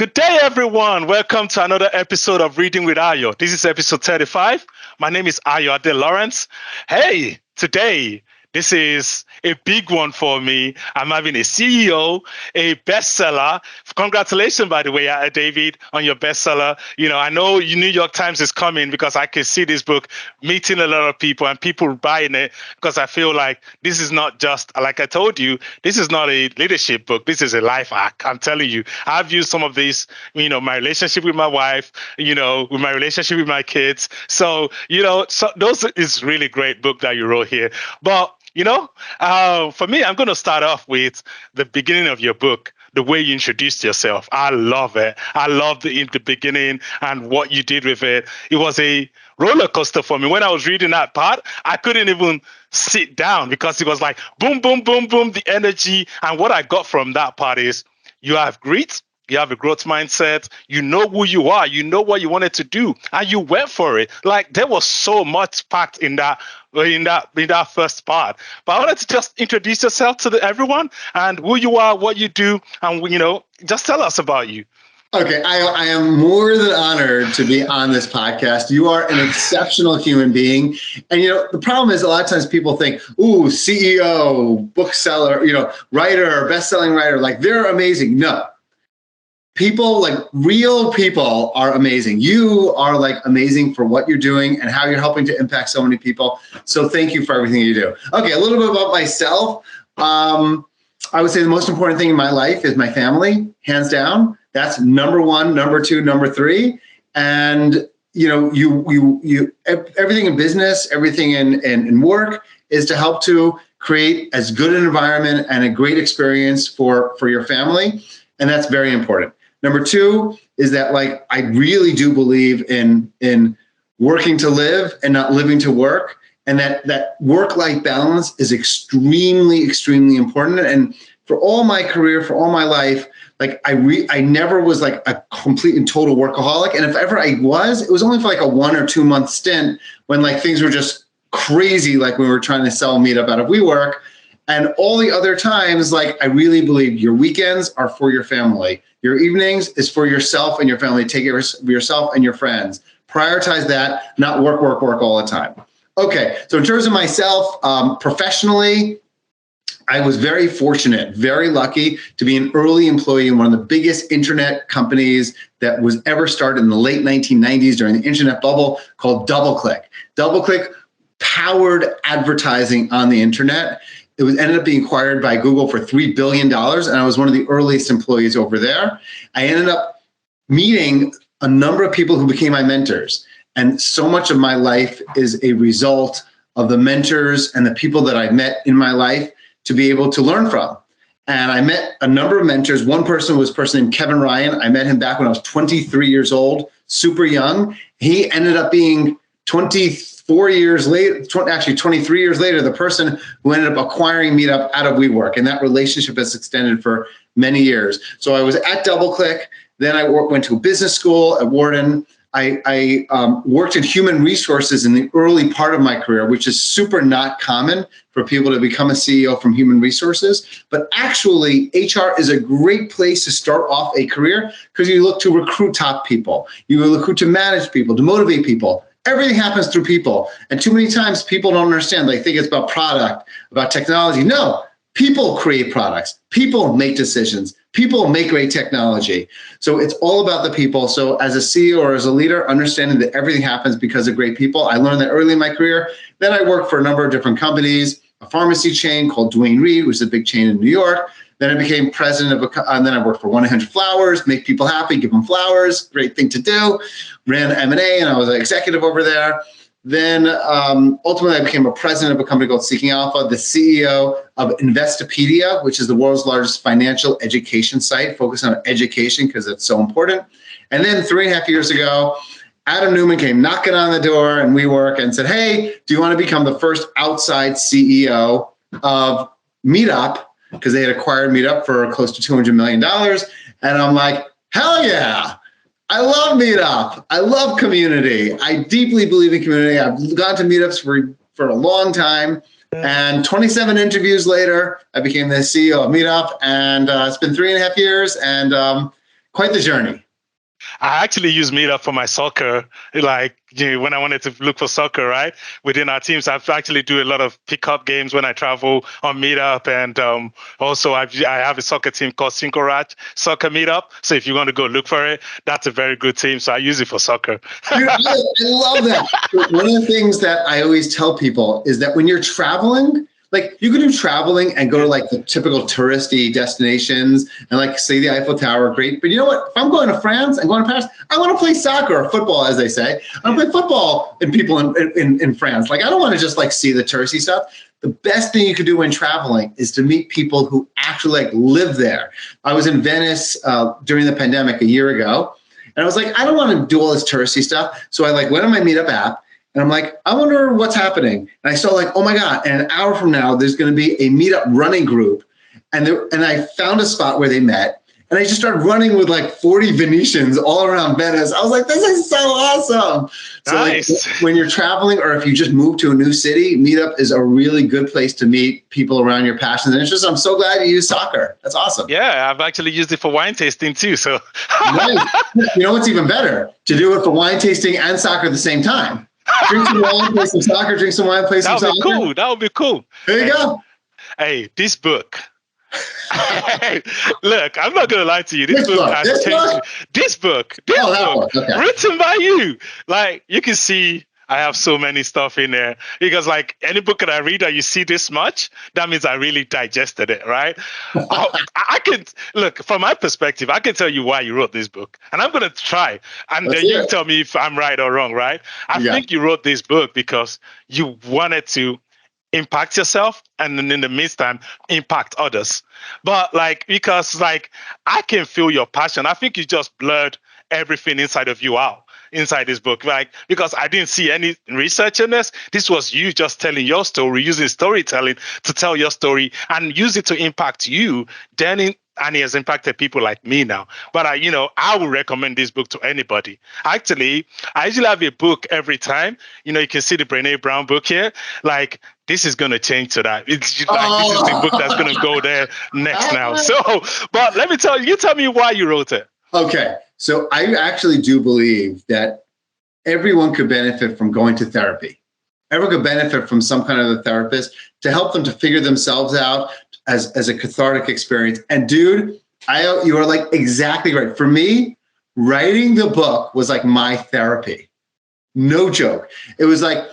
Good day, everyone. Welcome to another episode of Reading with Ayo. This is episode 35. My name is Ayo Ade Lawrence. Hey, today, this is a big one for me. I'm having a CEO, a bestseller. Congratulations, by the way, David, on your bestseller. I know New York Times is coming because I can see this book meeting a lot of people and people buying it because I feel like this is not just, like I told you, this is not a leadership book. This is a life hack. I'm telling you, I've used some of these, my relationship with my wife, with my relationship with my kids. So, so those is really great book that you wrote here. But for me, I'm going to start off with the beginning of your book, the way you introduced yourself. I love it. I love the beginning and what you did with it. It was a roller coaster for me. When I was reading that part, I couldn't even sit down because it was like boom, boom, boom, boom, the energy. And what I got from that part is you have grit. You have a growth mindset. You know who you are. You know what you wanted to do, and you went for it. Like there was so much packed in that first part. But I wanted to just introduce yourself to everyone and who you are, what you do, and just tell us about you. Okay, I am more than honored to be on this podcast. You are an exceptional human being. And, the problem is a lot of times people think, ooh, CEO, bookseller, writer, best-selling writer, like they're amazing. No. People, like real people, are amazing. You are like amazing for what you're doing and how you're helping to impact so many people. So thank you for everything you do. Okay, a little bit about myself. I would say the most important thing in my life is my family, hands down. That's number one, number two, number three. And you everything in business, everything in work is to help to create as good an environment and a great experience for your family. And that's very important. Number two is that I really do believe in working to live and not living to work. And that work-life balance is extremely, extremely important. And for all my career, for all my life, I never was like a complete and total workaholic. And if ever I was, it was only for like a 1 or 2 month stint when things were just crazy, like when we were trying to sell Meetup out of WeWork. And all the other times, I really believe your weekends are for your family. Your evenings is for yourself and your family. Take care of yourself and your friends. Prioritize that, not work all the time. Okay, so in terms of myself, professionally, I was very fortunate, very lucky to be an early employee in one of the biggest internet companies that was ever started in the late 1990s during the internet bubble called DoubleClick. DoubleClick powered advertising on the internet. It ended up being acquired by Google for $3 billion, and I was one of the earliest employees over there. I ended up meeting a number of people who became my mentors, and so much of my life is a result of the mentors and the people that I met in my life to be able to learn from. And I met a number of mentors. One person was a person named Kevin Ryan. I met him back when I was 23 years old, super young. He ended up being 24 years later, actually 23 years later, the person who ended up acquiring Meetup out of WeWork. And that relationship has extended for many years. So I was at DoubleClick. Then I went to a business school at Wharton. I worked in human resources in the early part of my career, which is super not common for people to become a CEO from human resources. But actually, HR is a great place to start off a career because you look to recruit top people. You look to manage people, to motivate people. Everything happens through people. And too many times people don't understand. They think it's about product, about technology. No, people create products. People make decisions. People make great technology. So it's all about the people. So as a CEO or as a leader, understanding that everything happens because of great people. I learned that early in my career. Then I worked for a number of different companies, a pharmacy chain called Duane Reade, which is a big chain in New York. Then I became president of and then I worked for 1-800-Flowers, make people happy, give them flowers, great thing to do. Ran M&A, and I was an executive over there. Then ultimately, I became a president of a company called Seeking Alpha, the CEO of Investopedia, which is the world's largest financial education site, focused on education because it's so important. And then 3.5 years ago, Adam Newman came knocking on the door in WeWork and said, hey, do you want to become the first outside CEO of Meetup? Because they had acquired Meetup for close to $200 million. And I'm like, hell yeah. I love Meetup. I love community. I deeply believe in community. I've gone to Meetups for a long time. And 27 interviews later, I became the CEO of Meetup. And it's been 3.5 years. And quite the journey. I actually use Meetup for my soccer. Like, when I wanted to look for soccer, right, within our teams, I actually do a lot of pickup games when I travel on Meetup, and also I have a soccer team called Synchoraj Soccer Meetup. So if you want to go look for it, that's a very good team. So I use it for soccer. Dude, I love that. One of the things that I always tell people is that when you're traveling, like you can do traveling and go to like the typical touristy destinations and like see the Eiffel Tower, great. But you know what? If I'm going to France and going to Paris, I want to play soccer or football, as they say. I want to play football and people in France. Like I don't want to just like see the touristy stuff. The best thing you could do when traveling is to meet people who actually like live there. I was in Venice during the pandemic a year ago, and I was like, I don't want to do all this touristy stuff. So I like went on my Meetup app. And I'm like, I wonder what's happening. And I saw like, oh my God, and an hour from now, there's going to be a Meetup running group. And I found a spot where they met. And I just started running with like 40 Venetians all around Venice. I was like, this is so awesome. So Nice. like, when you're traveling or if you just move to a new city, Meetup is a really good place to meet people around your passions and interests. I'm so glad you use soccer. That's awesome. Yeah, I've actually used it for wine tasting too. So Nice. You know what's even better? To do it for wine tasting and soccer at the same time. Drink some wine, play some soccer, drink some wine, play some soccer. that would be cool. That would be cool. There you go. Hey, this book. Look, I'm not gonna lie to you. This book has changed. This book, Okay. written by you. Like you can see, I have so many stuff in there because, like, any book that I read that you see this much, that means I really digested it, right? I can look from my perspective. I can tell you why you wrote this book, and I'm gonna try, and then you tell me if I'm right or wrong, right? I think you wrote this book because you wanted to impact yourself and then in the meantime impact others, but like because like I can feel your passion. I think you just blurred everything inside of you out inside this book, like because I didn't see any research in this. This was you just telling your story, using storytelling to tell your story and use it to impact you. And it has impacted people like me now. But I would recommend this book to anybody. Actually, I usually have a book every time. You can see the Brené Brown book here. Like, this is going to change to that. It's like, this is the book that's going to go there next now. So, but let me you tell me why you wrote it. Okay. So I actually do believe that everyone could benefit from going to therapy. Everyone could benefit from some kind of a therapist to help them to figure themselves out as a cathartic experience. And dude, you are like exactly right. For me, writing the book was like my therapy. No joke. It was like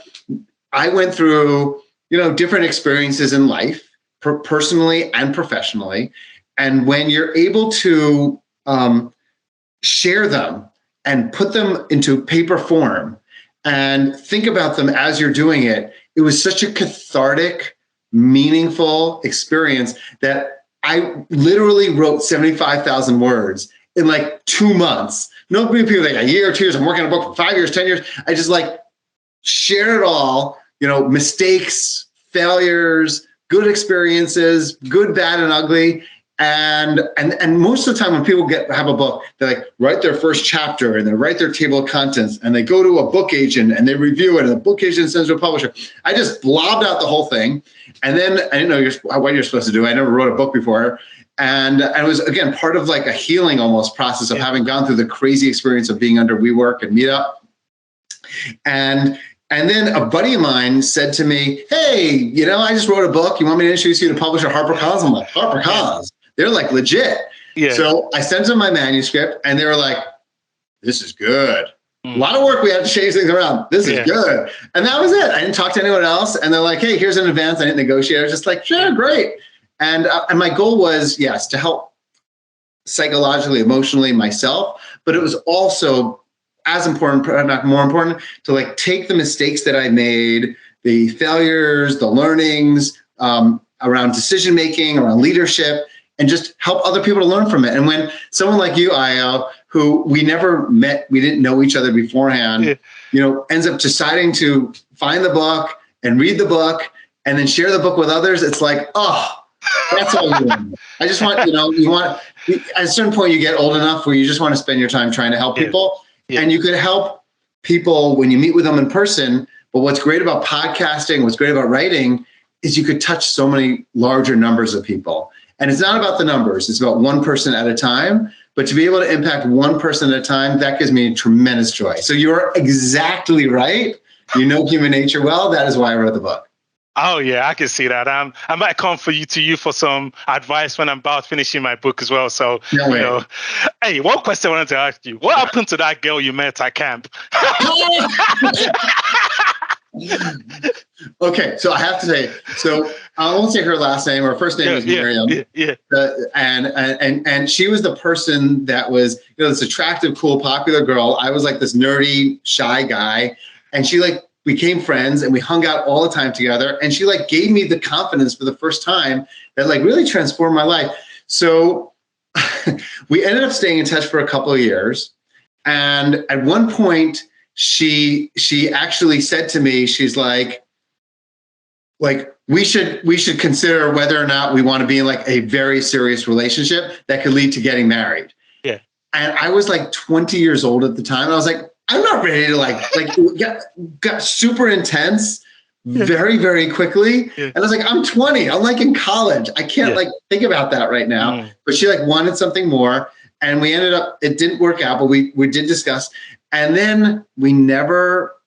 I went through, different experiences in life, personally and professionally. And when you're able to share them and put them into paper form and think about them as you're doing it, it was such a cathartic, meaningful experience that I literally wrote 75,000 words in like 2 months. No people like a year or 2 years. I'm working on a book for 5 years, 10 years. I just like shared it all, mistakes, failures, good experiences, good, bad, and ugly. And most of the time when people have a book, they like write their first chapter and they write their table of contents and they go to a book agent and they review it and the book agent sends to a publisher. I just blobbed out the whole thing. And then I didn't know what you're supposed to do. I never wrote a book before. And it was, again, part of like a healing almost process of having gone through the crazy experience of being under WeWork and Meetup. And then a buddy of mine said to me, hey, I just wrote a book. You want me to introduce you to publisher HarperCollins? I'm like, HarperCollins? They're like legit. Yeah. So I sent them my manuscript and they were like, this is good. A lot of work. We have to change things around. This is good. And that was it. I didn't talk to anyone else. And they're like, hey, here's an advance. I didn't negotiate. I was just like, sure, great. And my goal was, yes, to help psychologically, emotionally myself. But it was also as important, if not more important, to like take the mistakes that I made, the failures, the learnings around decision-making, around leadership, and just help other people to learn from it. And when someone like you, Ayo, who we never met, we didn't know each other beforehand, ends up deciding to find the book and read the book and then share the book with others, it's like, oh, that's all you want. I just want, at a certain point you get old enough where you just want to spend your time trying to help people. Yeah. And you could help people when you meet with them in person. But what's great about podcasting, what's great about writing is you could touch so many larger numbers of people. And it's not about the numbers. It's about one person at a time. but to be able to impact one person at a time, that gives me tremendous joy. So you're exactly right. You know human nature well. That is why I wrote the book. Oh yeah, I can see that. I might come to you for some advice when I'm about finishing my book as well. So No way. Hey, one question I wanted to ask you: what happened to that girl you met at camp? Okay, so I have to say, so I won't say her last name. Her first name is Miriam. Yeah. And she was the person that was, this attractive, cool, popular girl. I was like this nerdy, shy guy, and she like became friends, and we hung out all the time together. And she like gave me the confidence for the first time that like really transformed my life. So we ended up staying in touch for a couple of years, and at one point, she actually said to me, she's like we should consider whether or not we want to be in like a very serious relationship that could lead to getting married. Yeah. And I was like 20 years old at the time. And I was like, I'm not ready to like got super intense very, very quickly. Yeah. And I was like, I'm 20. I'm like in college. I can't like think about that right now. But she like wanted something more. And we ended up, it didn't work out, but we did discuss. And then we never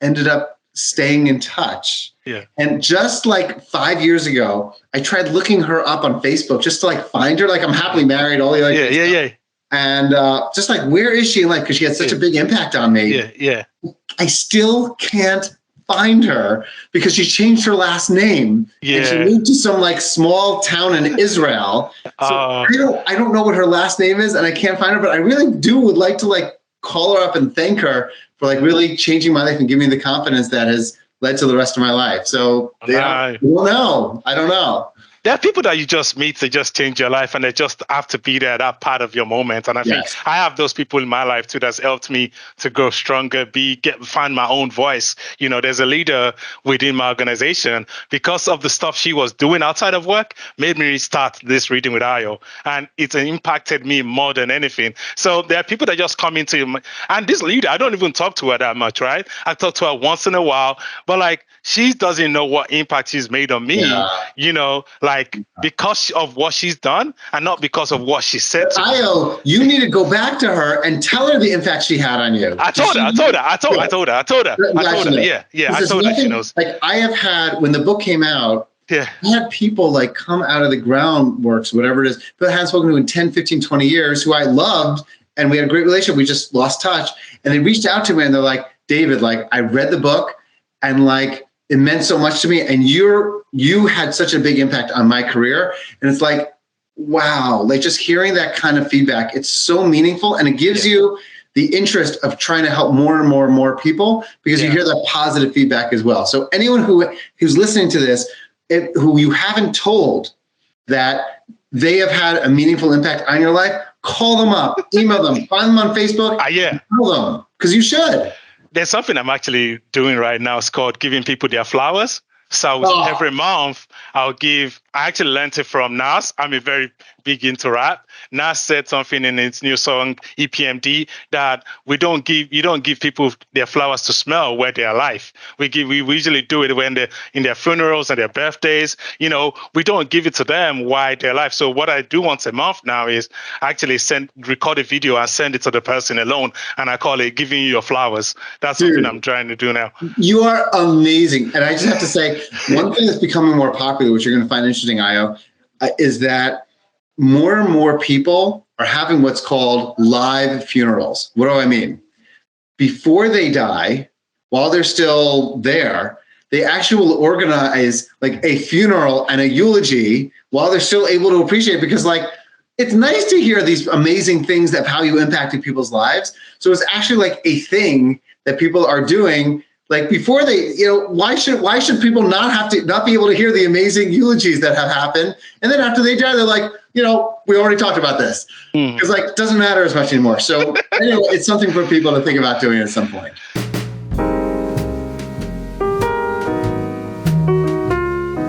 ended up staying in touch. Yeah. And just like 5 years ago, I tried looking her up on Facebook just to like find her. Like I'm happily married, all the like yeah. And just like, where is she in life? Because she had such a big impact on me. Yeah. I still can't find her because she changed her last name. Yeah. And she moved to some like small town in Israel. So I don't know what her last name is, and I can't find her, but I really would like to like call her up and thank her for like really changing my life and giving me the confidence that has led to the rest of my life. So I don't know. There are people that you just meet, they just change your life, and they just have to be there, that part of your moment. And I think I have those people in my life too that's helped me to grow stronger, find my own voice. There's a leader within my organization, because of the stuff she was doing outside of work, made me start this Reading with Ayo. And it impacted me more than anything. So there are people that just come into and this leader, I don't even talk to her that much, right? I talk to her once in a while, but like she doesn't know what impact she's made on me, like because of what she's done and not because of what she said to me. Ayo, you need to go back to her and tell her the impact she had on you. I told her. Yeah, I told her. She knows. Like I have had, when the book came out, I had people like come out of the groundworks, whatever it is, but I hadn't spoken to in 10, 15, 20 years, who I loved, and we had a great relationship. We just lost touch. And they reached out to me and they're like, David, like I read the book and like it meant so much to me. And you had such a big impact on my career. And it's like, wow, like just hearing that kind of feedback, it's so meaningful. And it gives you the interest of trying to help more and more and more people, because you hear that positive feedback as well. So anyone who's listening to this, who you haven't told that they have had a meaningful impact on your life, call them up, email them, find them on Facebook, tell them, because you should. There's something I'm actually doing right now. It's called giving people their flowers. So every month I actually learned it from Nas. I'm a very big into rap. Nas said something in his new song, EPMD, that you don't give people their flowers to smell where they're alive. We usually do it when they're in their funerals and their birthdays. We don't give it to them while they're alive. So what I do once a month now is actually record a video and send it to the person alone. And I call it giving you your flowers. That's something I'm trying to do now. You are amazing. And I just have to say, one thing that's becoming more popular, which you're going to find interesting, Ayo, is that more and more people are having what's called live funerals. What do I mean? Before they die, while they're still there, they actually will organize like a funeral and a eulogy while they're still able to appreciate it, because like it's nice to hear these amazing things that how you impacted people's lives. So it's actually like a thing that people are doing. Like before they, why should people not be able to hear the amazing eulogies that have happened? And then after they die, they're like, we already talked about this. Because like, it doesn't matter as much anymore. So anyway, it's something for people to think about doing at some point.